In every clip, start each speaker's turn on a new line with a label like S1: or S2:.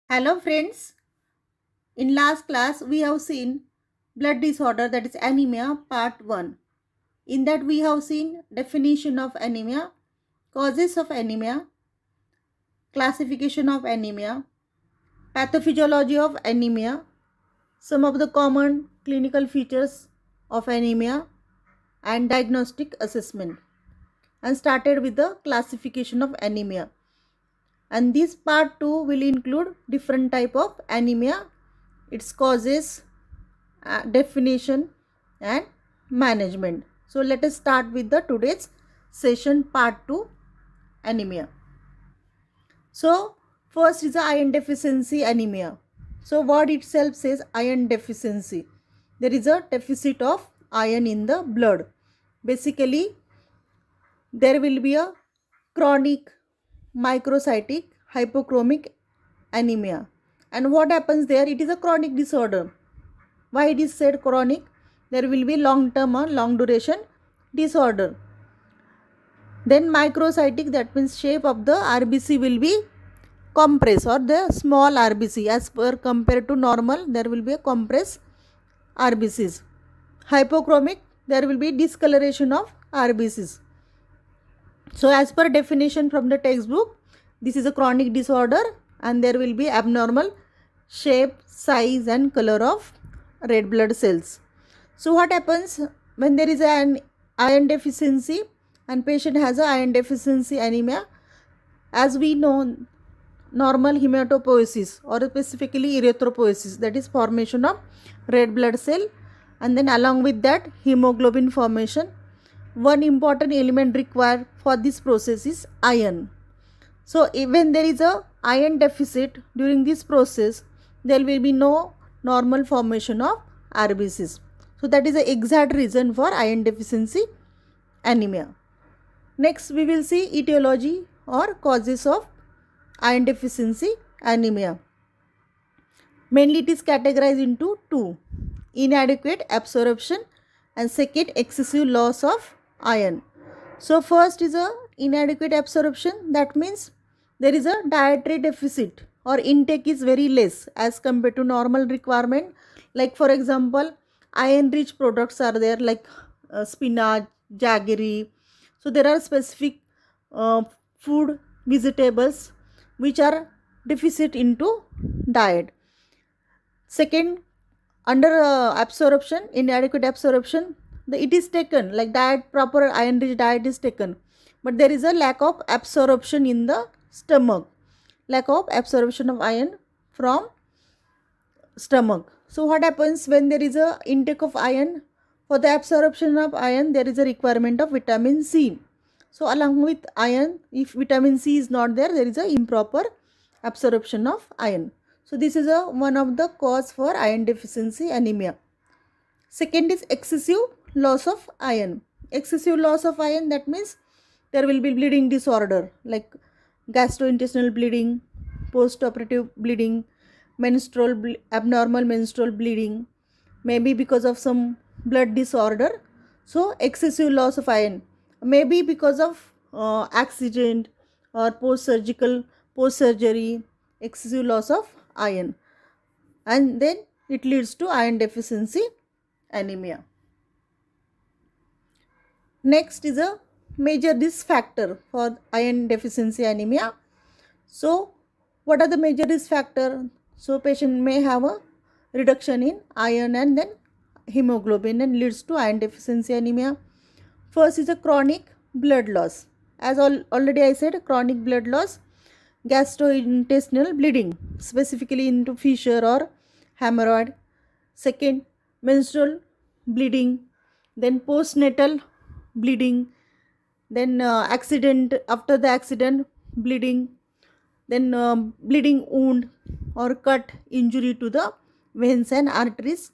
S1: Hello friends, in last class we have seen blood disorder, that is anemia part 1. In that we have seen definition of anemia, causes of anemia, classification of anemia, pathophysiology of anemia, some of the common clinical features of anemia and diagnostic assessment, and started with the classification of anemia. And this part 2 will include different type of anemia, its causes, definition and management. So let us start with the today's session part 2, anemia. So first is the iron deficiency anemia. So word itself says iron deficiency. There is a deficit of iron in the blood. Basically there will be a chronic microcytic hypochromic anemia. And what happens there? It is a chronic disorder. Why it is said chronic? There will be long term or long duration disorder. Then microcytic, that means shape of the RBC will be compressed, or the small RBC as per compared to normal, there will be a compressed RBCs. Hypochromic, there will be discoloration of RBCs. So as per definition from the textbook, this is a chronic disorder and there will be abnormal shape, size and color of red blood cells. So what happens when there is an iron deficiency and patient has a iron deficiency anemia? As we know, normal hematopoiesis or specifically erythropoiesis, that is formation of red blood cell, and then along with that hemoglobin formation. One important element required for this process is iron. So when there is a iron deficit during this process, there will be no normal formation of RBCs. So that is the exact reason for iron deficiency anemia. Next we will see etiology or causes of iron deficiency anemia. Mainly it is categorized into two: inadequate absorption and second excessive loss of iron. So first is a inadequate absorption, that means there is a dietary deficit or intake is very less as compared to normal requirement. Like for example, iron rich products are there like spinach, jaggery. So there are specific food vegetables which are deficit into diet. Second, under absorption, inadequate absorption, it is taken like diet, proper iron rich diet is taken, but there is a lack of absorption in the stomach, lack of absorption of iron from stomach. So what happens when there is a intake of iron? For the absorption of iron, there is a requirement of vitamin C. So along with iron, if vitamin C is not there, there is a improper absorption of iron. So this is one of the cause for iron deficiency anemia. Second is excessive loss of iron. Excessive loss of iron, that means there will be bleeding disorder like gastrointestinal bleeding, post-operative bleeding, abnormal menstrual bleeding, maybe because of some blood disorder. So excessive loss of iron, maybe because of accident or post surgery, excessive loss of iron, and then it leads to iron deficiency anemia. Next is a major risk factor for iron deficiency anemia. So what are the major risk factor? So patient may have a reduction in iron and then hemoglobin and leads to iron deficiency anemia. First is a chronic blood loss. As already I said, chronic blood loss, gastrointestinal bleeding, specifically into fissure or hemorrhoid. Second, menstrual bleeding, then postnatal bleeding, then accident, after the accident bleeding, then bleeding wound or cut injury to the veins and arteries.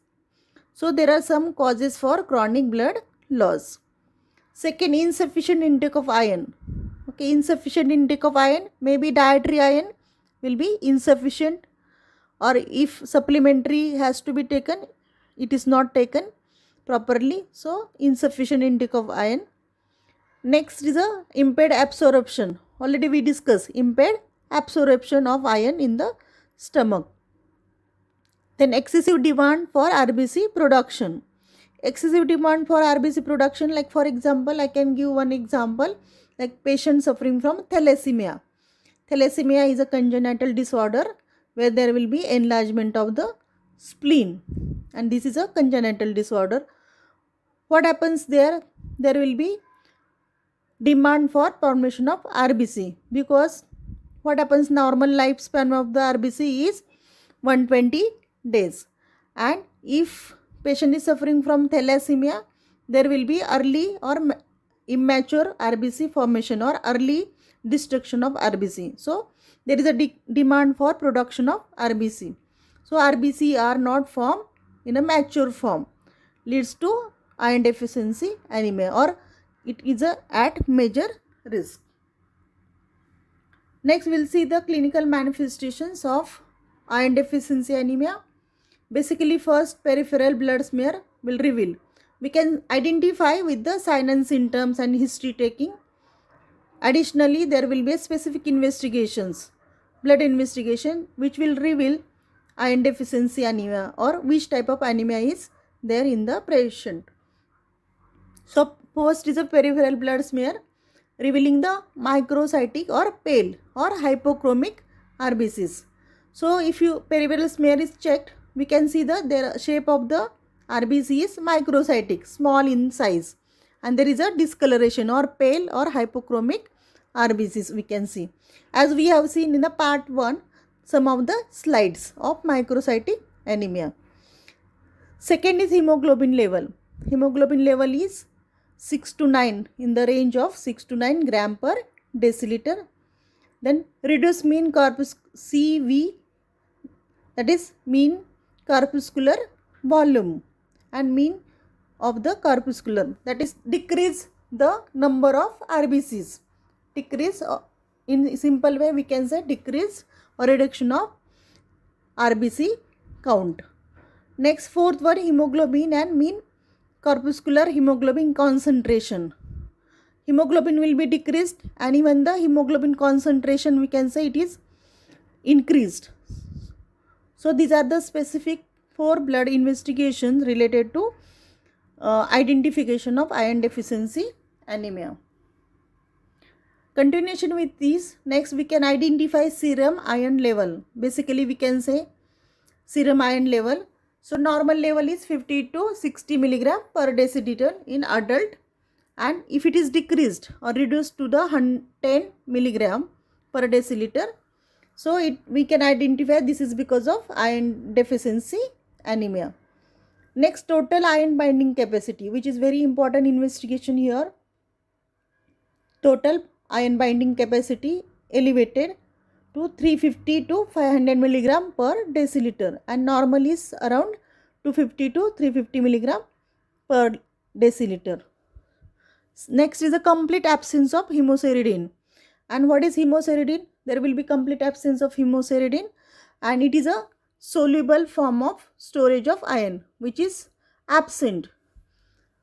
S1: So there are some causes for chronic blood loss. Second, insufficient intake of iron. Okay, insufficient intake of iron, maybe dietary iron will be insufficient, or if supplementary has to be taken, it is not taken properly. So insufficient intake of iron. Next is a impaired absorption. Already we discussed impaired absorption of iron in the stomach. Then excessive demand for RBC production. Excessive demand for RBC production, like for example, I can give one example, like patient suffering from thalassemia. Thalassemia is a congenital disorder where there will be enlargement of the spleen, and this is a congenital disorder. What happens there? There will be demand for formation of RBC, because what happens, normal lifespan of the RBC is 120 days, and if patient is suffering from thalassemia, there will be early or immature RBC formation or early destruction of RBC. So there is a demand for production of RBC. So RBC are not formed in a mature form, leads to iron deficiency anemia, or it is at major risk. Next, we'll see the clinical manifestations of iron deficiency anemia. Basically, first peripheral blood smear will reveal. We can identify with the sign and symptoms and history taking. Additionally, there will be specific investigations, blood investigation, which will reveal iron deficiency anemia or which type of anemia is there in the patient. So first is a peripheral blood smear revealing the microcytic or pale or hypochromic RBCs. So if you peripheral smear is checked, we can see the shape of the RBC is microcytic, small in size, and there is a discoloration or pale or hypochromic RBCs we can see, as we have seen in the part 1 some of the slides of microcytic anemia. Second is hemoglobin level. Hemoglobin level is 6 to 9, in the range of 6 to 9 gram per deciliter. Then reduced mean corpus CV, that is mean corpuscular volume, and mean of the corpuscular, that is decrease the number of RBCs. Decrease, in simple way we can say decrease or reduction of RBC count. Next, fourth word, hemoglobin and mean corpuscular hemoglobin concentration. Hemoglobin will be decreased, and even the hemoglobin concentration we can say it is increased. So these are the specific 4 blood investigations related to identification of iron deficiency anemia. Continuation with these, next we can identify serum iron level. Basically we can say serum iron level. So normal level is 50 to 60 milligram per deciliter in adult, and if it is decreased or reduced to the 10 milligram per deciliter, so we can identify this is because of iron deficiency anemia. Next, total iron binding capacity, which is very important investigation here. Total iron binding capacity elevated to 350 to 500 milligram per deciliter, and normal is around 250 to 350 milligram per deciliter. Next is a complete absence of hemoseridine. And what is hemoseridine? There will be complete absence of hemoseridine, and it is a soluble form of storage of iron which is absent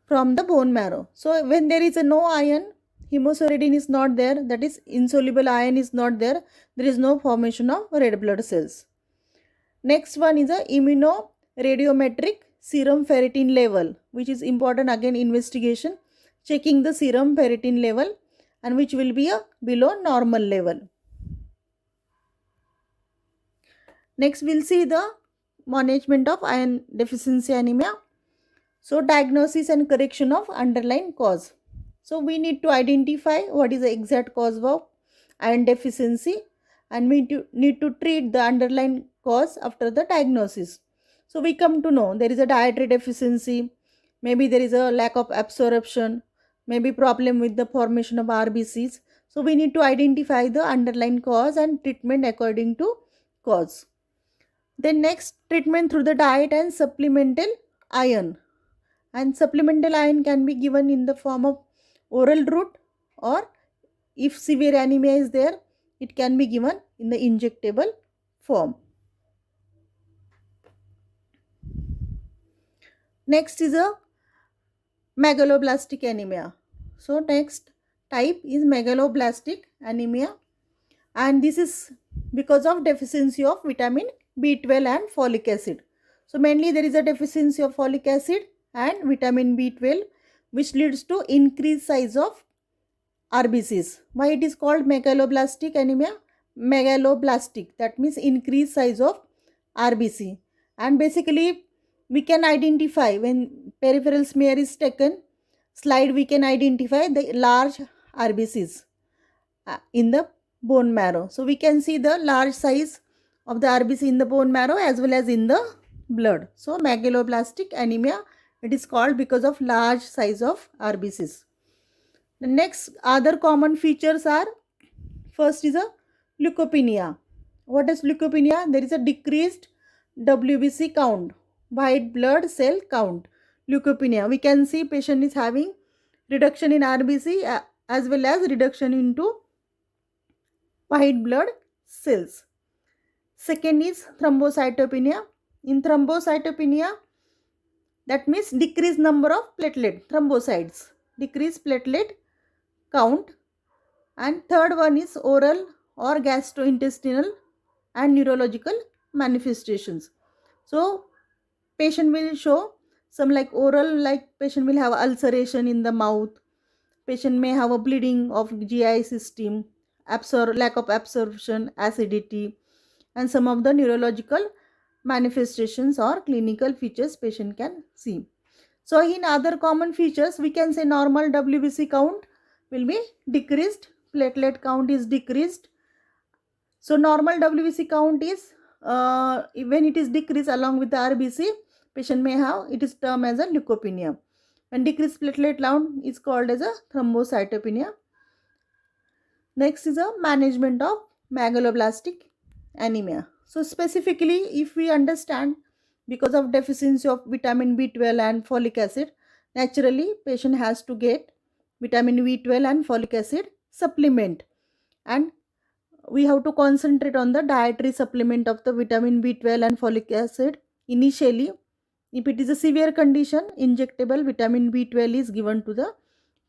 S1: from the bone marrow. So when there is no iron, hemoseridine is not there, that is insoluble iron is not there, there is no formation of red blood cells. Next one is a immunoradiometric serum ferritin level, which is important, again investigation, checking the serum ferritin level, and which will be a below normal level. Next we'll see the management of iron deficiency anemia. So diagnosis and correction of underlying cause. So we need to identify what is the exact cause of iron deficiency, and we need to treat the underlying cause after the diagnosis. So we come to know there is a dietary deficiency, maybe there is a lack of absorption, maybe problem with the formation of RBCs. So we need to identify the underlying cause and treatment according to cause. Then next, treatment through the diet and supplemental iron. And supplemental iron can be given in the form of oral route, or if severe anemia is there, it can be given in the injectable form. Next is a megaloblastic anemia. So next type is megaloblastic anemia, and this is because of deficiency of vitamin B12 and folic acid. So mainly there is a deficiency of folic acid and vitamin B12, which leads to increased size of RBCs. Why it is called megaloblastic anemia? Megaloblastic, that means increased size of RBC. And basically we can identify when peripheral smear is taken, slide, we can identify the large RBCs in the bone marrow. So we can see the large size of the RBC in the bone marrow as well as in the blood. So megaloblastic anemia, it is called because of large size of RBCs. The next other common features are, first is a leukopenia. What is leukopenia? There is a decreased WBC count, white blood cell count. Leukopenia, we can see patient is having reduction in RBC as well as reduction into white blood cells. Second is thrombocytopenia. In thrombocytopenia, that means decreased number of platelet thrombocytes, decreased platelet count. And third one is oral or gastrointestinal and neurological manifestations. So patient will show some like oral, like patient will have ulceration in the mouth, patient may have a bleeding of GI system, lack of absorption, acidity, and some of the neurological manifestations or clinical features patient can see. So in other common features, we can say normal WBC count will be decreased, platelet count is decreased. So normal WBC count is when it is decreased along with the RBC, patient may have, it is termed as a leukopenia. When decreased platelet count is called as a thrombocytopenia. Next is a management of megaloblastic anemia. So specifically, if we understand, because of deficiency of vitamin B12 and folic acid, naturally patient has to get vitamin B12 and folic acid supplement, and we have to concentrate on the dietary supplement of the vitamin B12 and folic acid initially. If it is a severe condition, injectable vitamin B12 is given to the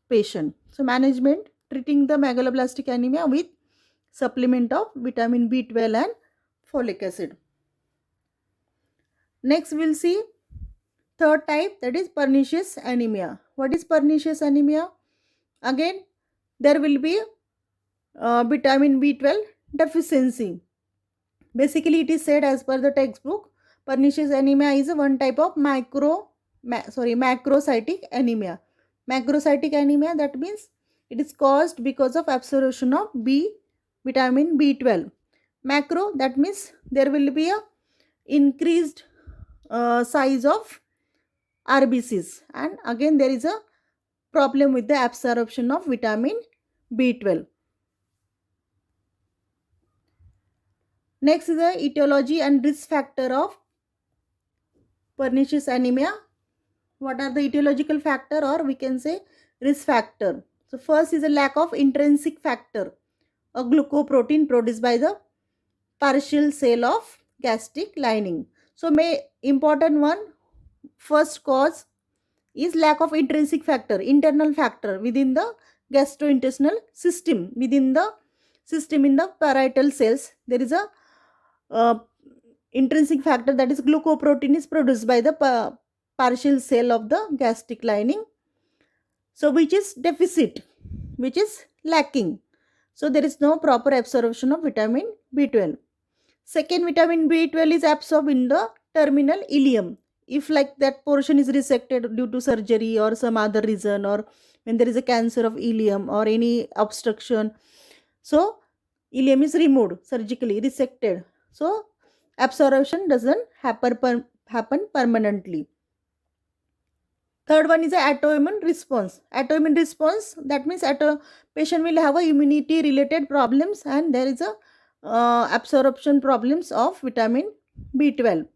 S1: patient. So management, treating the megaloblastic anemia with supplement of vitamin B12 and folic acid. Next we'll see third type, that is pernicious anemia. What is pernicious anemia? Again, there will be vitamin B12 deficiency. Basically, it is said as per the textbook, pernicious anemia is one type of macrocytic anemia. Macrocytic anemia, that means it is caused because of absorption of vitamin B12. Macro, that means there will be a increased size of RBCs, and again there is a problem with the absorption of vitamin B12. Next is the etiology and risk factor of pernicious anemia. What are the etiological factor, or we can say risk factor? So first is a lack of intrinsic factor, a glucoprotein produced by the partial cell of gastric lining. So important one, first cause is lack of intrinsic factor, internal factor within the gastrointestinal system. Within the system in the parietal cells, there is a intrinsic factor, that is glucoprotein is produced by the partial cell of the gastric lining. So which is deficit, which is lacking. So there is no proper absorption of vitamin B12. Second, vitamin B12 is absorbed in the terminal ileum. If like that portion is resected due to surgery or some other reason, or when there is a cancer of ileum or any obstruction, so ileum is removed, surgically resected. So absorption doesn't happen permanently. Third one is the autoimmune response. Autoimmune response, that means patient will have a immunity related problems, and there is a absorption problems of vitamin B12.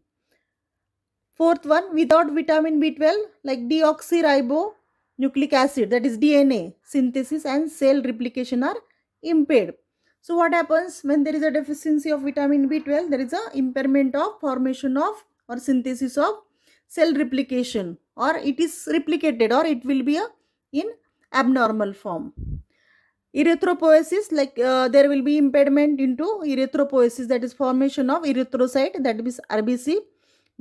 S1: Fourth one, without vitamin B12, like deoxyribonucleic acid, that is DNA synthesis and cell replication are impaired. So what happens when there is a deficiency of vitamin B12? There is a impairment of formation of or synthesis of cell replication, or it is replicated, or it will be in abnormal form. Erythropoiesis, like there will be impediment into erythropoiesis, that is formation of erythrocyte, that is RBC,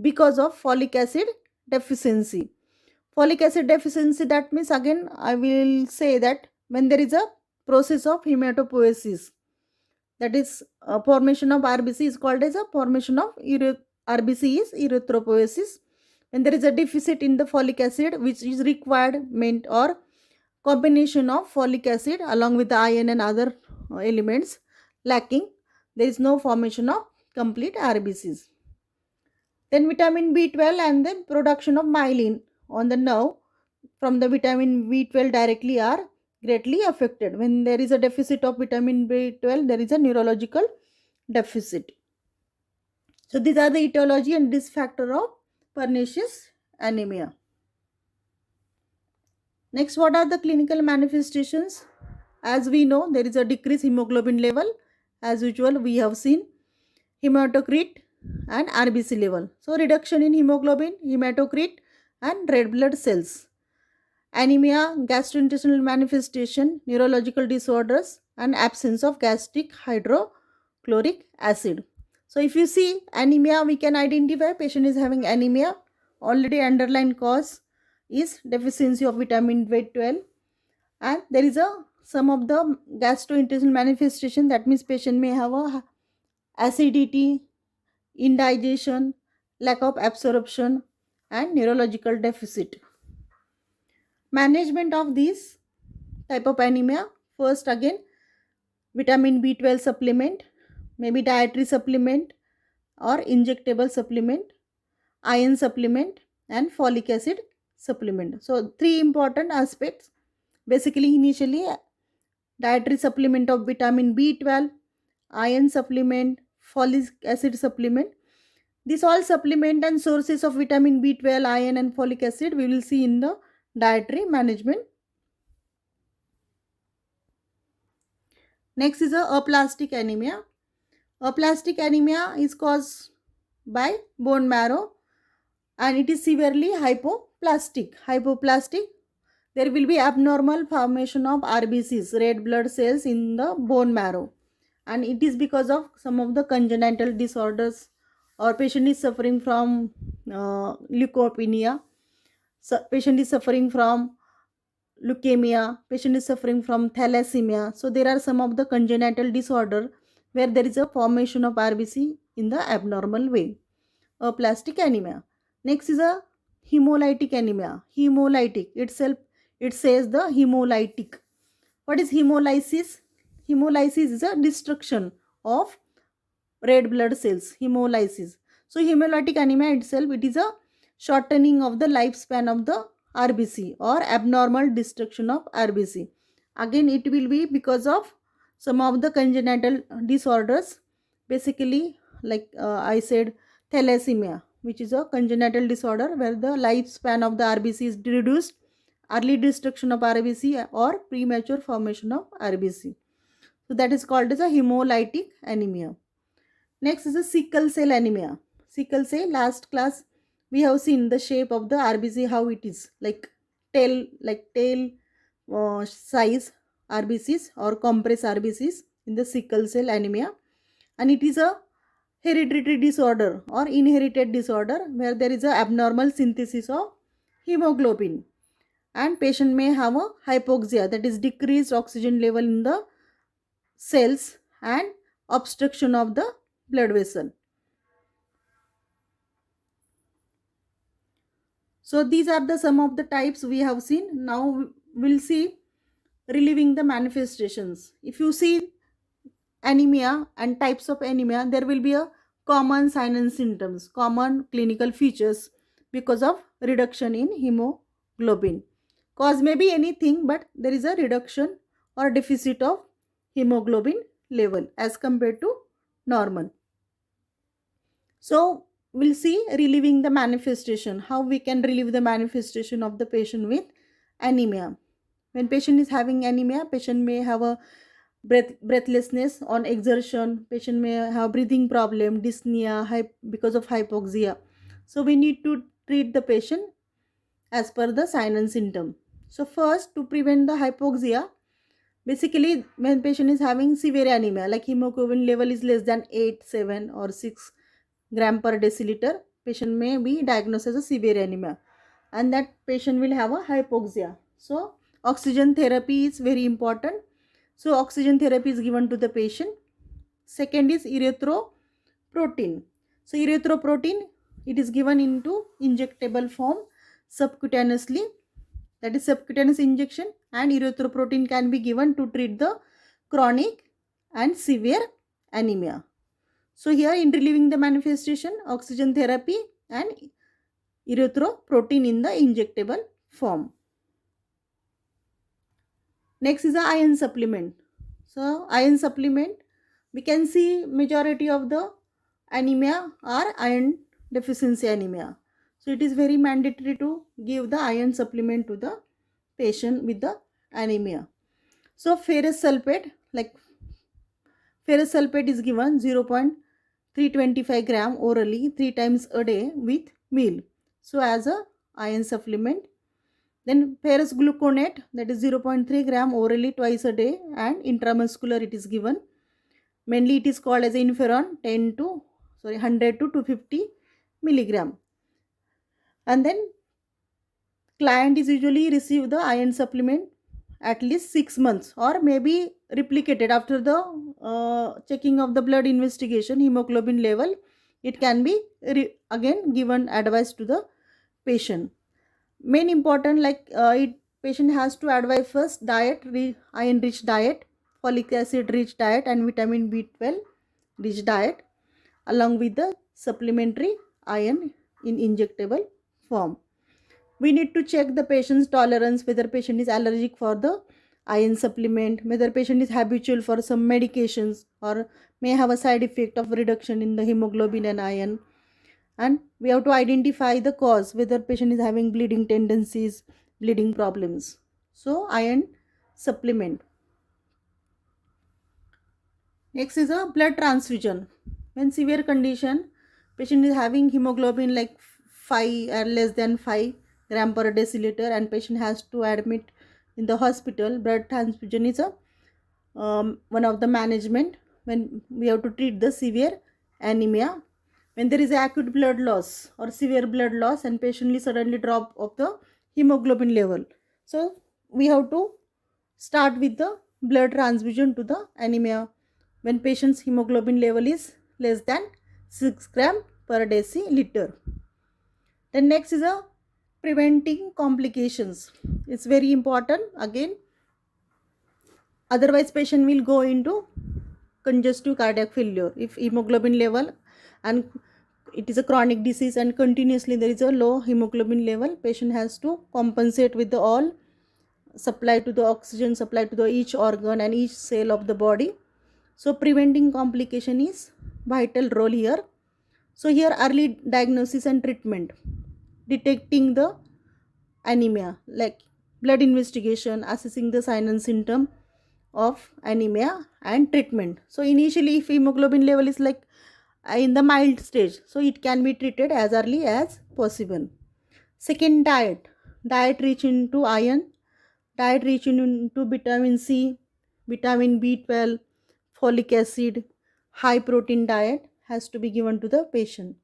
S1: because of folic acid deficiency. Folic acid deficiency, that means again I will say that when there is a process of hematopoiesis, that is formation of RBC is called as a formation of RBC is erythropoiesis. When there is a deficit in the folic acid which is requirement or combination of folic acid along with the iron and other elements lacking, there is no formation of complete RBCs. Then vitamin B12 and then production of myelin on the nerve from the vitamin B12 directly are greatly affected. When there is a deficit of vitamin B12, there is a neurological deficit. So these are the etiology and risk factor of pernicious anemia. Next, what are the clinical manifestations? As we know, there is a decreased hemoglobin level. As usual, we have seen hematocrit and RBC level. So reduction in hemoglobin, hematocrit and red blood cells. Anemia, gastrointestinal manifestation, neurological disorders and absence of gastric hydrochloric acid. So if you see anemia, we can identify patient is having anemia. Already underlying cause is deficiency of vitamin B12, and there is a some of the gastrointestinal manifestation, that means patient may have a acidity, indigestion, lack of absorption and neurological deficit. Management of these type of anemia: first again vitamin B12 supplement, maybe dietary supplement or injectable supplement, iron supplement and folic acid supplement. So three important aspects. Basically initially dietary supplement of vitamin B12, iron supplement, folic acid supplement. These all supplement and sources of vitamin B12, iron and folic acid we will see in the dietary management. Next is a aplastic anemia. Aplastic anemia is caused by bone marrow and it is severely hypoplastic. There will be abnormal formation of RBCs, red blood cells, in the bone marrow, and it is because of some of the congenital disorders, or patient is suffering from leukopenia, patient is suffering from leukemia, patient is suffering from thalassemia. So there are some of the congenital disorder where there is a formation of RBC in the abnormal way. Aplastic anemia. Next is a hemolytic anemia. Hemolytic itself, it says the hemolytic. What is hemolysis? Hemolysis is a destruction of red blood cells. Hemolysis. So hemolytic anemia itself, it is a shortening of the lifespan of the RBC or abnormal destruction of RBC. Again, it will be because of some of the congenital disorders. Basically, like I said, thalassemia, which is a congenital disorder where the lifespan of the RBC is reduced, early destruction of RBC or premature formation of RBC. So that is called as a hemolytic anemia. Next is a sickle cell anemia. Sickle cell, last class we have seen the shape of the RBC, how it is like tail size RBCs or compressed RBCs in the sickle cell anemia, and it is a hereditary disorder or inherited disorder where there is a abnormal synthesis of hemoglobin, and patient may have a hypoxia, that is decreased oxygen level in the cells and obstruction of the blood vessel. So these are the some of the types we have seen. Now we'll see relieving the manifestations. If you see anemia and types of anemia, there will be a common sign and symptoms, common clinical features because of reduction in hemoglobin. Cause may be anything, but there is a reduction or deficit of hemoglobin level as compared to normal. So we'll see relieving the manifestation, how we can relieve the manifestation of the patient with anemia. When patient is having anemia, patient may have a breathlessness on exertion, patient may have breathing problem, dyspnea because of hypoxia. So we need to treat the patient as per the sign and symptom. So first, to prevent the hypoxia, Basically, when patient is having severe anemia, like hemoglobin level is less than 8, 7 or 6 gram per deciliter, patient may be diagnosed as a severe anemia, and that patient will have a hypoxia. So oxygen therapy is very important. So oxygen therapy is given to the patient. Second is erythropoietin. So erythropoietin, it is given into injectable form subcutaneously, that is subcutaneous injection, and erythropoietin can be given to treat the chronic and severe anemia. So here in relieving the manifestation, oxygen therapy and erythropoietin in the injectable form. Next is the iron supplement. So iron supplement, we can see majority of the anemia are iron deficiency anemia. So it is very mandatory to give the iron supplement to the patient with the anemia. So ferrous sulfate, like ferrous sulfate is given 0.325 gram orally 3 times a day with meal. So as a iron supplement. Then ferrous gluconate, that is 0.3 gram orally twice a day, and intramuscular it is given. Mainly it is called as interferon 100 to 250 milligram. And then client is usually receive the iron supplement at least 6 months or maybe replicated after the checking of the blood investigation hemoglobin level. It can be again given advice to the patient. Main important, like it patient has to advise first diet, iron rich diet, folic acid rich diet, and vitamin B12 rich diet, along with the supplementary iron in injectable form. We need to check the patient's tolerance, whether patient is allergic for the iron supplement, whether patient is habitual for some medications or may have a side effect of reduction in the hemoglobin and iron. And we have to identify the cause, whether patient is having bleeding tendencies, bleeding problems. So iron supplement. Next is a blood transfusion. When severe condition, patient is having hemoglobin like 5 or less than 5 gram per deciliter and patient has to admit in the hospital, blood transfusion is a one of the management when we have to treat the severe anemia. When there is acute blood loss or severe blood loss and patient is suddenly drop of the hemoglobin level, so we have to start with the blood transfusion to the anemia when patient's hemoglobin level is less than 6 gram per deciliter. Then next is a preventing complications. It's very important again, otherwise patient will go into congestive cardiac failure if hemoglobin level, and it is a chronic disease and continuously there is a low hemoglobin level, patient has to compensate with the all supply to the oxygen supply to the each organ and each cell of the body. So preventing complication is vital role here. So here early diagnosis and treatment, detecting the anemia, like blood investigation, assessing the sign and symptom of anemia, and treatment. So initially if hemoglobin level is like in the mild stage, so it can be treated as early as possible. Second, diet rich into iron, diet rich into vitamin C, vitamin B12, folic acid, high protein diet has to be given to the patient.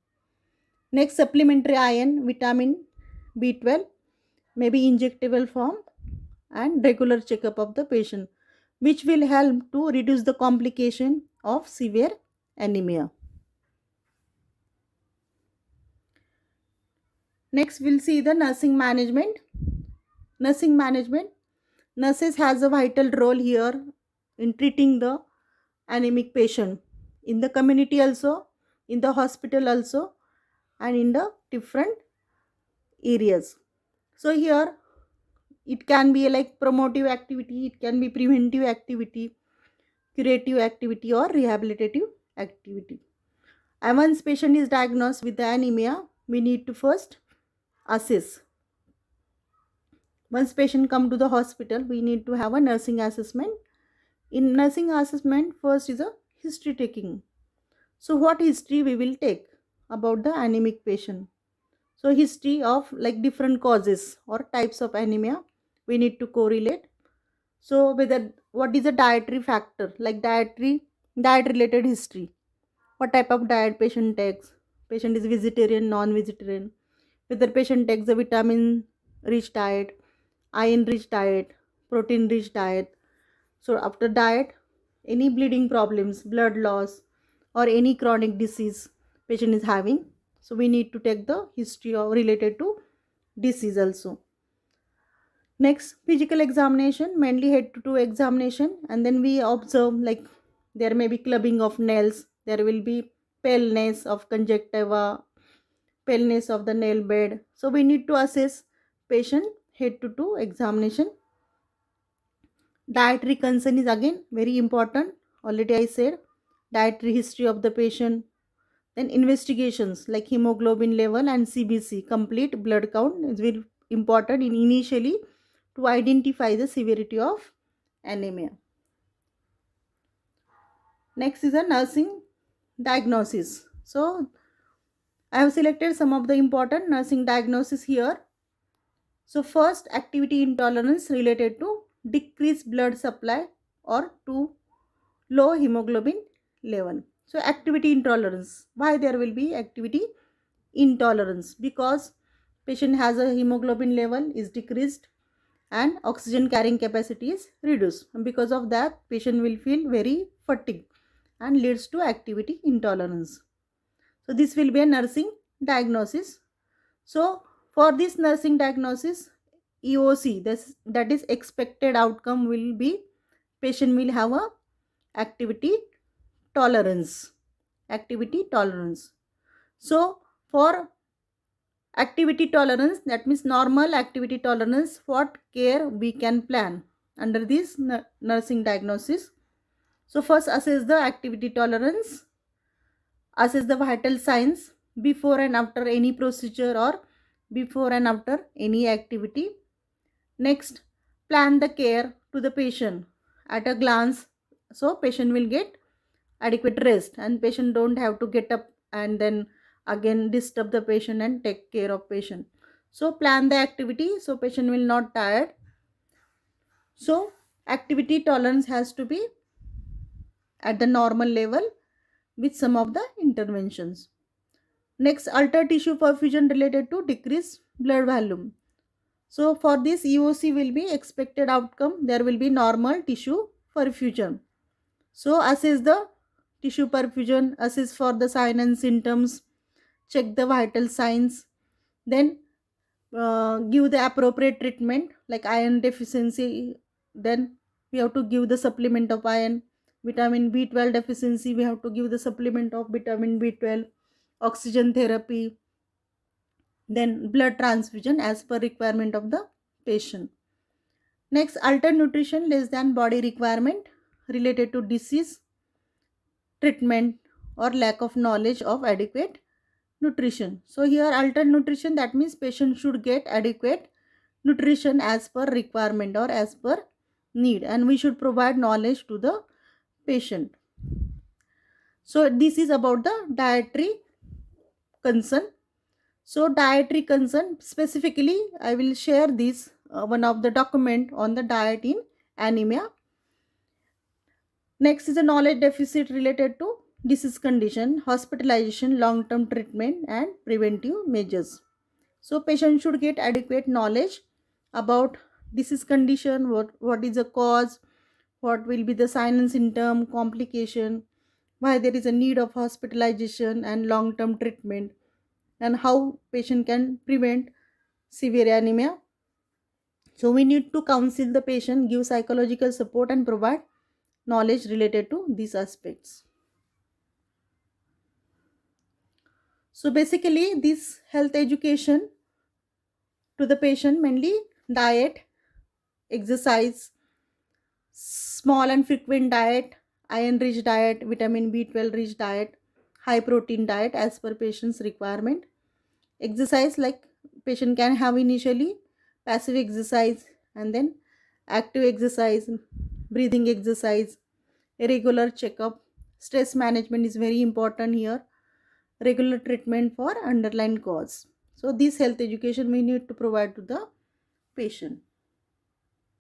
S1: Next, supplementary iron, vitamin B12, maybe injectable form, and regular checkup of the patient, which will help to reduce the complication of severe anemia. Next, we'll see the nursing management. Nursing management. Nurses has a vital role here in treating the anemic patient in the community also, in the hospital also, and in the different areas. So here it can be like promotive activity, it can be preventive activity, curative activity, or rehabilitative activity. And once patient is diagnosed with the anemia, we need to first assess. Once patient come to the hospital, we need to have a nursing assessment. In nursing assessment, first is a history taking. So what history we will take about the anemic patient? So history of like different causes or types of anemia we need to correlate. So whether what is a dietary factor, like diet related history. What type of diet patient takes? Patient is vegetarian, non-vegetarian. Whether patient takes a vitamin rich diet, iron rich diet, protein rich diet. So after diet, any bleeding problems, blood loss, or any chronic disease patient is having, so we need to take the history of related to disease also. Next, physical examination, mainly head to toe examination, and then we observe like there may be clubbing of nails, there will be paleness of conjunctiva, paleness of the nail bed. So we need to assess patient head to toe examination. Dietary concern is again very important. Already I said dietary history of the patient. Then investigations like hemoglobin level and CBC, complete blood count, is very important in initially to identify the severity of anemia. Next is a nursing diagnosis. So I have selected some of the important nursing diagnosis here. So first, activity intolerance related to decreased blood supply or to low hemoglobin level. So activity intolerance. Why there will be activity intolerance? Because patient has a hemoglobin level is decreased and oxygen carrying capacity is reduced. And because of that, patient will feel very fatigued and leads to activity intolerance. So this will be a nursing diagnosis. So for this nursing diagnosis, EOC, that is expected outcome, will be patient will have a activity tolerance. Activity tolerance. So for activity tolerance, that means normal activity tolerance, what care we can plan under this nursing diagnosis. So first, assess the activity tolerance, assess the vital signs before and after any procedure or before and after any activity. Next, plan the care to the patient at a glance, so patient will get adequate rest and patient don't have to get up and then again disturb the patient and take care of patient. So plan the activity so patient will not tired. So activity tolerance has to be at the normal level with some of the interventions. Next, alter tissue perfusion related to decreased blood volume. So for this EOC will be expected outcome, there will be normal tissue perfusion. So assess the tissue perfusion, assess for the sign and symptoms, check the vital signs, then give the appropriate treatment like iron deficiency, then we have to give the supplement of iron. Vitamin B12 deficiency, we have to give the supplement of vitamin B12. Oxygen therapy, then blood transfusion as per requirement of the patient. Next, alter nutrition less than body requirement related to disease treatment or lack of knowledge of adequate nutrition. So here alter nutrition, that means patient should get adequate nutrition as per requirement or as per need, and we should provide knowledge to the patient. So this is about the dietary concern. So dietary concern specifically, I will share this one of the document on the diet in anemia. Next is a knowledge deficit related to disease condition, hospitalization, long-term treatment and preventive measures. So patient should get adequate knowledge about disease condition, what is the cause, what will be the sign and symptom, complication, why there is a need of hospitalization and long-term treatment, and how patient can prevent severe anemia. So we need to counsel the patient, give psychological support and provide knowledge related to these aspects. So basically this health education to the patient, mainly diet, exercise, small and frequent diet, iron rich diet, vitamin B12 rich diet, high protein diet as per patient's requirement. Exercise, like patient can have initially passive exercise and then active exercise, breathing exercise, regular checkup. Stress management is very important here. Regular treatment for underlying cause. So this health education we need to provide to the patient.